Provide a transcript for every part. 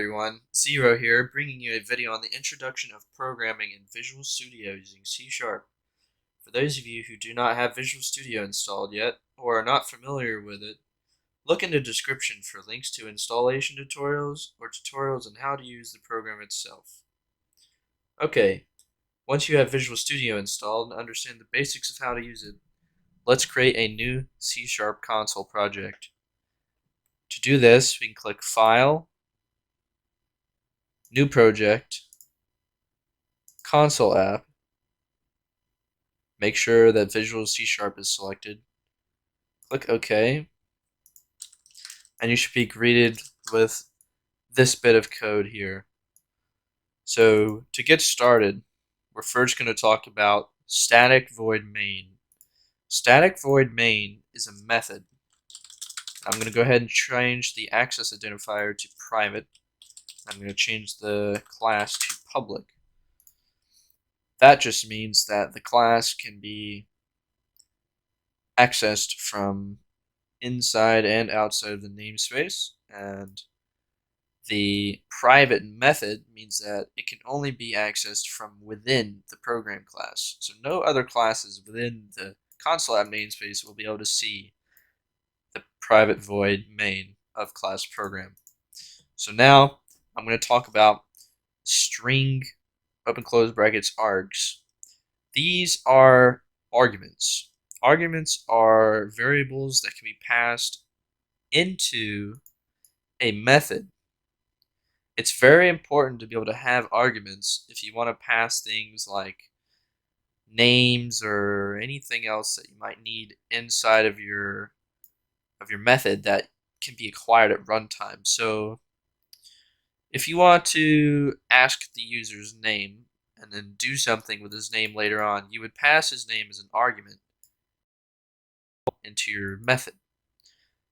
everyone, Zero here, bringing you a video on the introduction of programming in Visual Studio using C#. For those of you who do not have Visual Studio installed yet, or are not familiar with it, look in the description for links to installation tutorials or tutorials on how to use the program itself. Okay, once you have Visual Studio installed and understand the basics of how to use it, let's create a new C# console project. To do this, we can click File, New Project, Console App, make sure that Visual C# is selected, click OK, and you should be greeted with this bit of code here. So to get started, we're first going to talk about static void main. Static void main is a method. I'm going to go ahead and change the access identifier to private. I'm going to change the class to public. That just means that the class can be accessed from inside and outside of the namespace, and the private method means that it can only be accessed from within the program class. So no other classes within the console app namespace will be able to see the private void main of class program. So now I'm going to talk about string open close brackets args. These are arguments. Arguments are variables that can be passed into a method. It's very important to be able to have arguments if you want to pass things like names or anything else that you might need inside of your method that can be acquired at runtime. So if you want to ask the user's name and then do something with his name later on, you would pass his name as an argument into your method.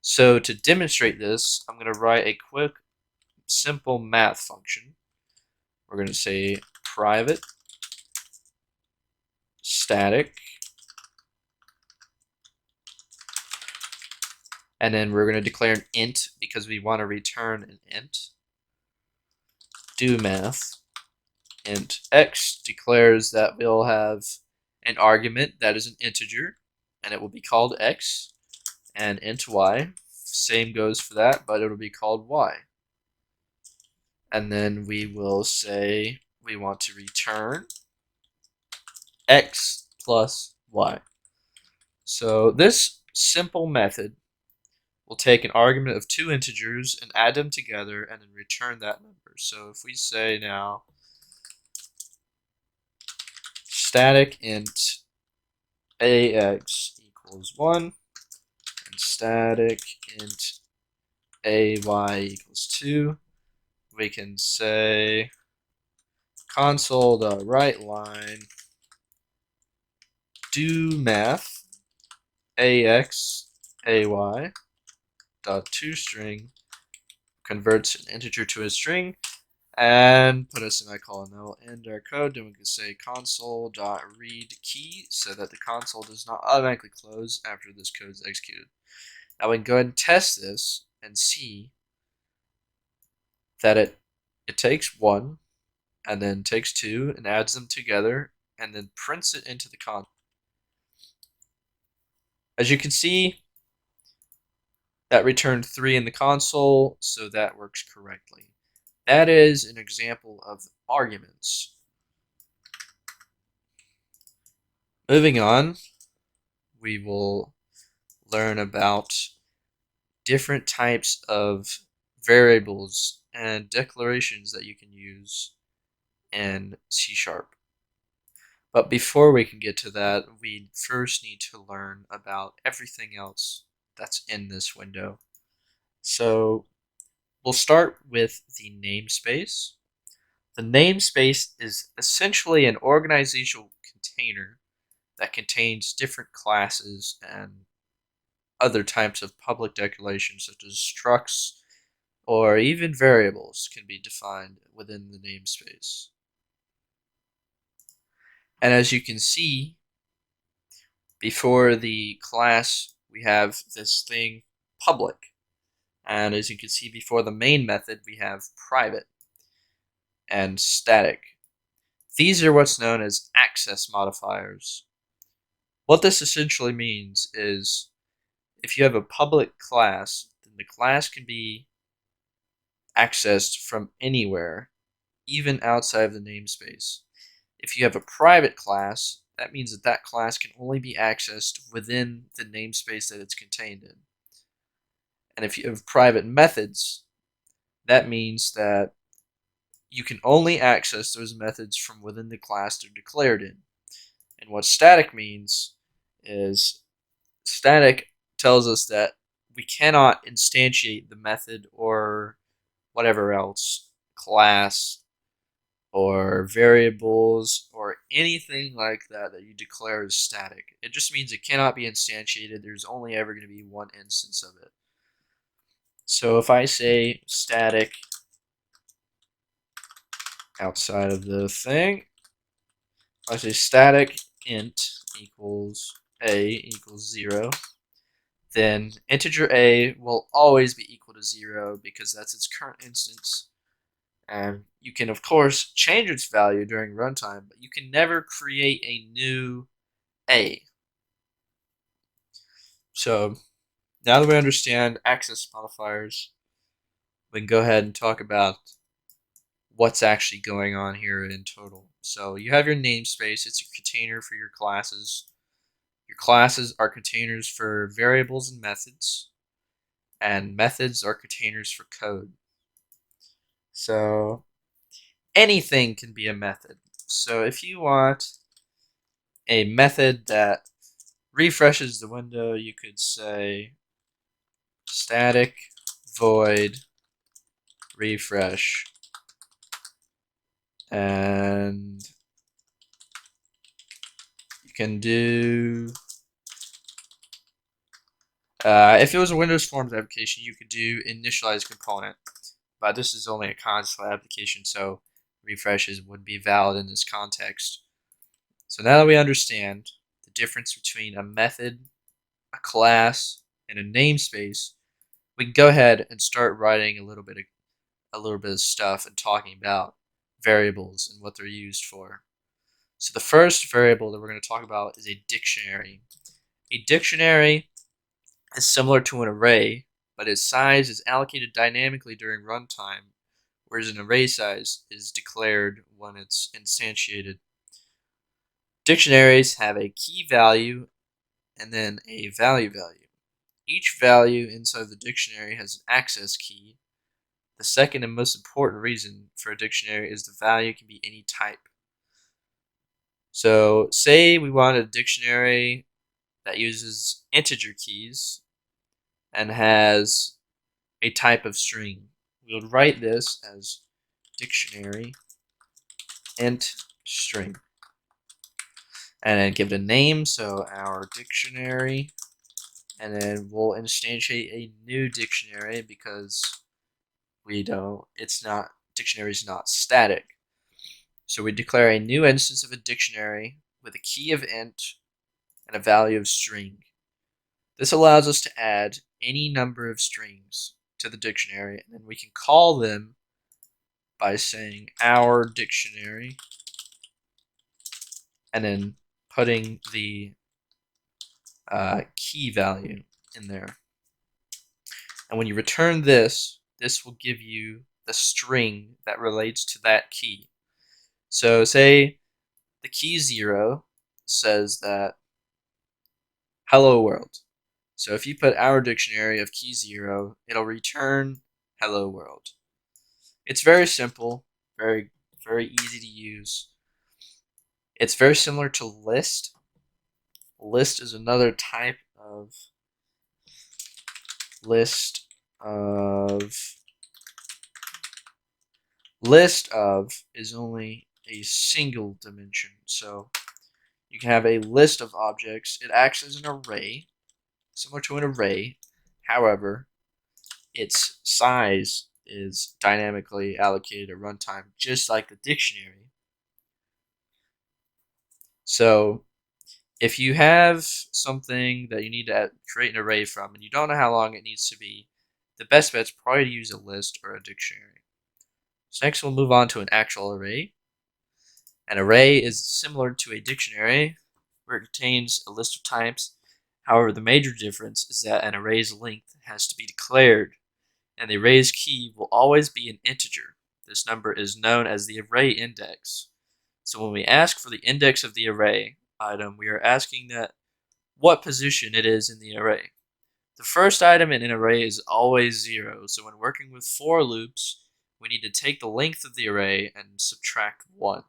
So to demonstrate this, I'm going to write a quick, simple math function. We're going to say private static, and then we're going to declare an int because we want to return an int. Do math. Int x declares that we'll have an argument that is an integer, and it will be called x, and int y, same goes for that, but it'll be called y. And then we will say we want to return x plus y. So this simple method will take an argument of two integers and add them together and then return that number. So if we say now static int ax equals 1 and static int ay equals 2, we can say console.writeLine do math ax ay dot toString converts an integer to a string and put a semicolon. That will end our code. Then we can say console.read key so that the console does not automatically close after this code is executed. Now we can go ahead and test this and see that it takes 1 and then takes 2 and adds them together and then prints it into the console. As you can see, that returned 3 in the console, so that works correctly. That is an example of arguments. Moving on, we will learn about different types of variables and declarations that you can use in C#. But before we can get to that, we first need to learn about everything else that's in this window. So we'll start with the namespace. The namespace is essentially an organizational container that contains different classes and other types of public declarations such as structs or even variables can be defined within the namespace. And as you can see, before the class we have this thing public. And as you can see before the main method, we have private and static. These are what's known as access modifiers. What this essentially means is if you have a public class, then the class can be accessed from anywhere, even outside of the namespace. If you have a private class, that means that that class can only be accessed within the namespace that it's contained in. And if you have private methods, that means that you can only access those methods from within the class they're declared in. And what static means is static tells us that we cannot instantiate the method or whatever else, class or variables or anything like that that you declare as static. It just means it cannot be instantiated. There's only ever going to be one instance of it. So if I say static outside of the thing, if I say static int equals a equals 0, then integer a will always be equal to 0 because that's its current instance. And you can, of course, change its value during runtime, but you can never create a new a. So now that we understand access modifiers, we can go ahead and talk about what's actually going on here in total. So you have your namespace. It's a container for your classes. Your classes are containers for variables and methods methods are containers for code. So anything can be a method. So if you want a method that refreshes the window, you could say static void refresh, and you can do if it was a Windows Forms application, you could do initialize component, but this is only a console application, so refreshes would be valid in this context. So now that we understand the difference between a method, a class, and a namespace, we can go ahead and start writing a little bit of stuff and talking about variables and what they're used for. So the first variable that we're going to talk about is a dictionary. A dictionary is similar to an array, but its size is allocated dynamically during runtime, whereas an array size is declared when it's instantiated. Dictionaries have a key value and then a value. Each value inside the dictionary has an access key. The second and most important reason for a dictionary is the value can be any type. So say we want a dictionary that uses integer keys and has a type of string. We would write this as dictionary int string and then give it a name, so our dictionary, and then we'll instantiate a new dictionary because dictionary is not static. So we declare a new instance of a dictionary with a key of int and a value of string. This allows us to add any number of strings to the dictionary, and then we can call them by saying our dictionary and then putting the key value in there. And when you return this, this will give you the string that relates to that key. So say the key 0 says that hello world. So if you put our dictionary of key 0, it'll return hello world. It's very simple, very easy to use. It's very similar to list. List is another type of list of is only a single dimension. So you can have a list of objects. It acts as an array, similar to an array. However, its size is dynamically allocated at runtime, just like the dictionary. So if you have something that you need to create an array from and you don't know how long it needs to be, the best bet's probably to use a list or a dictionary. So next we'll move on to an actual array. An array is similar to a dictionary where it contains a list of types. However, the major difference is that an array's length has to be declared, and the array's key will always be an integer. This number is known as the array index. So when we ask for the index of the array item, we are asking that what position it is in the array. The first item in an array is always 0, so when working with for loops, we need to take the length of the array and subtract 1.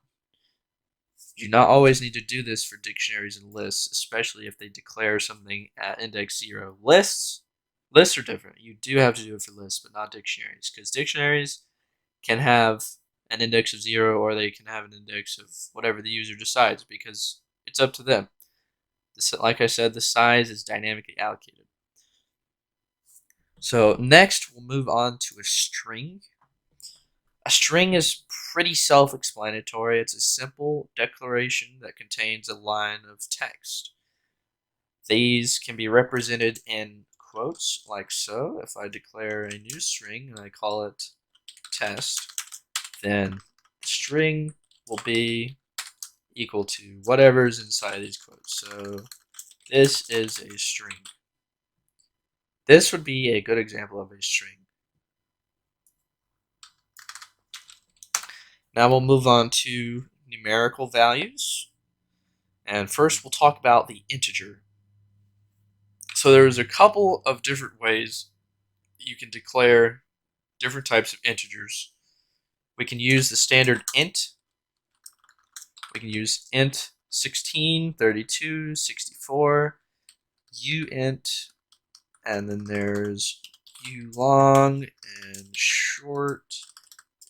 You do not always need to do this for dictionaries and lists, especially if they declare something at index 0. Lists are different. You do have to do it for lists, but not dictionaries, because dictionaries can have an index of 0 or they can have an index of whatever the user decides, because it's up to them. Like I said, the size is dynamically allocated. So next, we'll move on to a string. A string is pretty self-explanatory. It's a simple declaration that contains a line of text. These can be represented in quotes, like so. If I declare a new string and I call it test, then the string will be equal to whatever's inside these quotes. So this is a string. This would be a good example of a string. Now we'll move on to numerical values. And first we'll talk about the integer. So there's a couple of different ways you can declare different types of integers. We can use the standard int. We can use int 16, 32, 64, uint, and then there's ulong and short,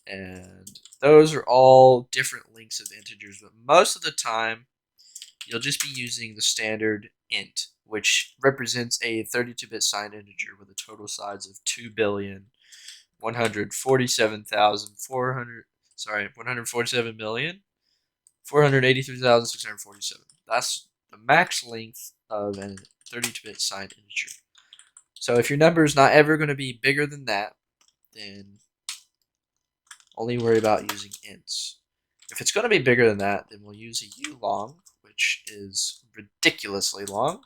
and those are all different lengths of integers, but most of the time you'll just be using the standard int, which represents a 32-bit signed integer with a total size of 147,483,647. That's the max length of a 32-bit signed integer. So if your number is not ever going to be bigger than that, then only worry about using ints. If it's going to be bigger than that, then we'll use a ulong, which is ridiculously long.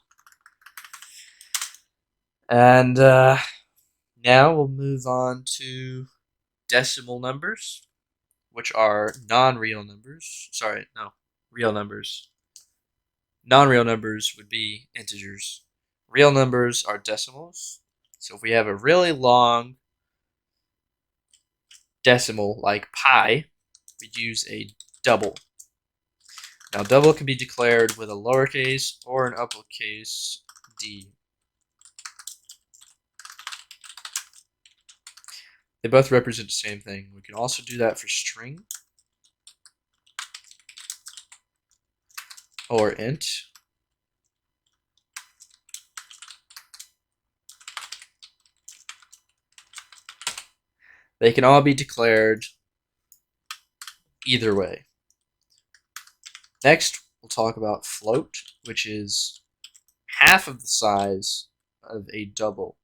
And now we'll move on to decimal numbers, which are non-real numbers. Real numbers. Non-real numbers would be integers. Real numbers are decimals. So if we have a really long decimal like pi, we'd use a double. Now double can be declared with a lowercase or an uppercase d. They both represent the same thing. We can also do that for string or int. They can all be declared either way. Next, we'll talk about float, which is half of the size of a double.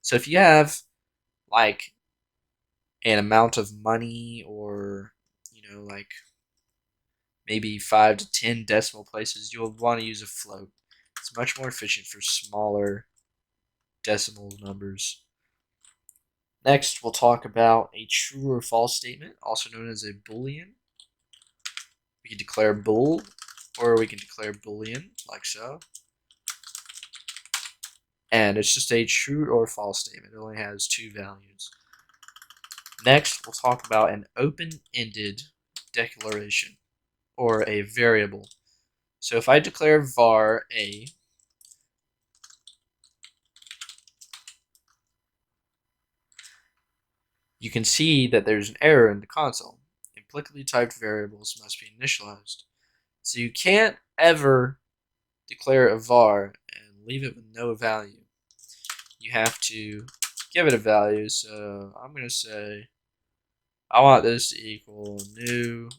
So if you have like an amount of money, or like maybe 5 to 10 decimal places, you'll want to use a float. It's much more efficient for smaller decimal numbers. Next, we'll talk about a true or false statement, also known as a boolean. We can declare bool, or we can declare boolean, like so. And it's just a true or false statement. It only has 2 values. Next, we'll talk about an open-ended declaration, or a variable. So if I declare var a, you can see that there's an error in the console. Implicitly typed variables must be initialized. So you can't ever declare a var and leave it with no value. You have to give it a value. So I'm going to say I want this to equal new,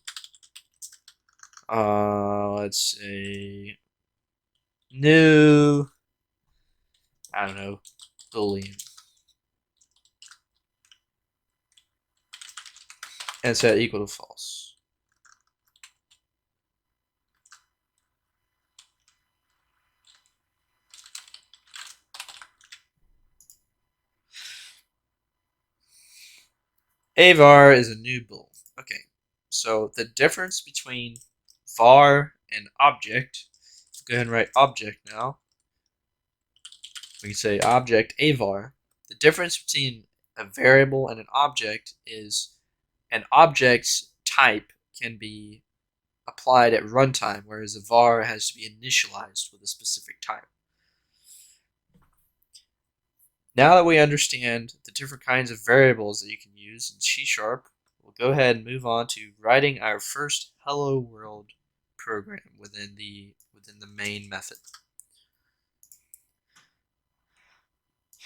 let's say new, I don't know, boolean. and set equal to false. Var is a new bool. Okay, so the difference between var and object, go ahead and write object now. We can say object avar. The difference between a variable and an object is an object's type can be applied at runtime, whereas a var has to be initialized with a specific type. Now that we understand the different kinds of variables that you can use in C#, we'll go ahead and move on to writing our first hello world program within the main method.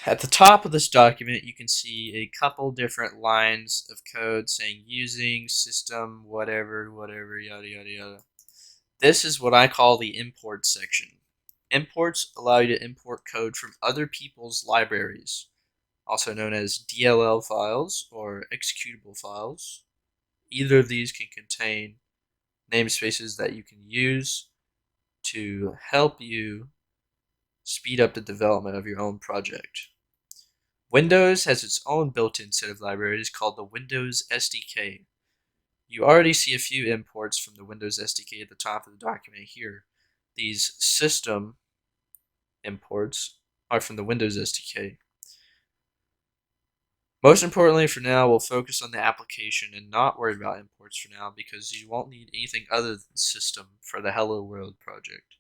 At the top of this document, you can see a couple different lines of code saying using system whatever yada yada yada. This is what I call the import section. Imports allow you to import code from other people's libraries, also known as DLL files or executable files. Either of these can contain namespaces that you can use to help you speed up the development of your own project. Windows has its own built-in set of libraries called the Windows SDK. You already see a few imports from the Windows SDK at the top of the document here. These system imports are from the Windows SDK. Most importantly for now, we'll focus on the application and not worry about imports for now because you won't need anything other than system for the Hello World project.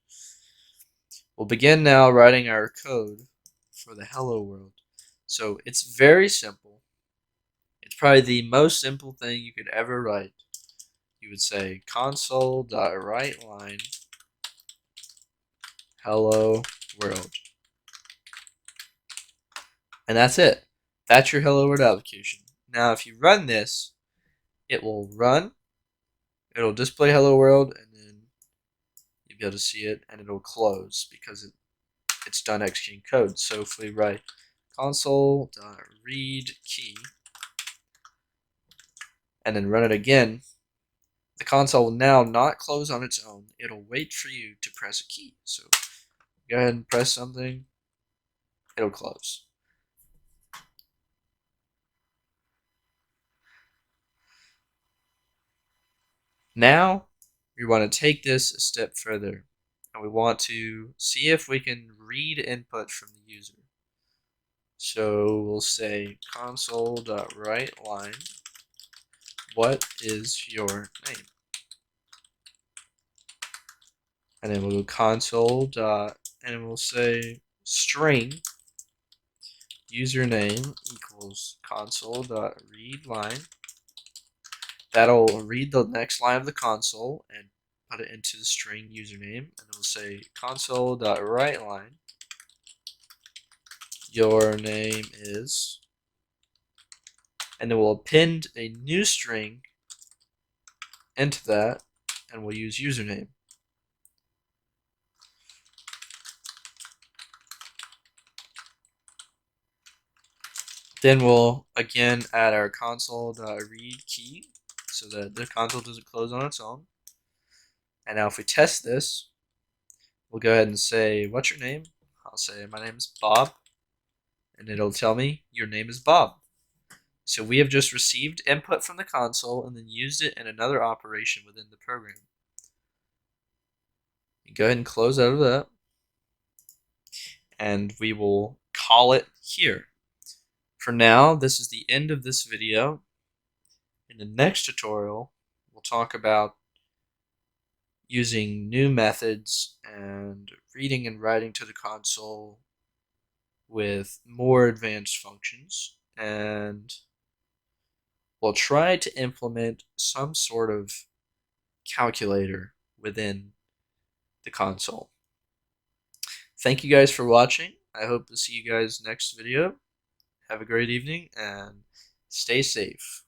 We'll begin now writing our code for the Hello World. So it's very simple. It's probably the most simple thing you could ever write. You would say console.writeLine hello world. And that's it. That's your Hello World application. Now if you run this, it will run, it'll display Hello World, and then you'll be able to see it, and it'll close because it's done executing code. So if we write console.read key and then run it again, the console will now not close on its own. It'll wait for you to press a key. So go ahead and press something, it'll close. Now we want to take this a step further, and we want to see if we can read input from the user. So we'll say console.writeLine, what is your name? And then we'll go console dot, and we'll say string username equals console.readLine. That'll read the next line of the console and put it into the string username, and we'll say console.writeLine your name is, and then we'll append a new string into that, and we'll use username. Then we'll again add our console.read key so that the console doesn't close on its own. And now if we test this, we'll go ahead and say, what's your name? I'll say, my name is Bob. And it'll tell me, your name is Bob. So we have just received input from the console and then used it in another operation within the program. You go ahead and close out of that. And we will call it here. For now, this is the end of this video. In the next tutorial, we'll talk about using new methods and reading and writing to the console with more advanced functions, and we'll try to implement some sort of calculator within the console. Thank you guys for watching. I hope to see you guys next video. Have a great evening and stay safe.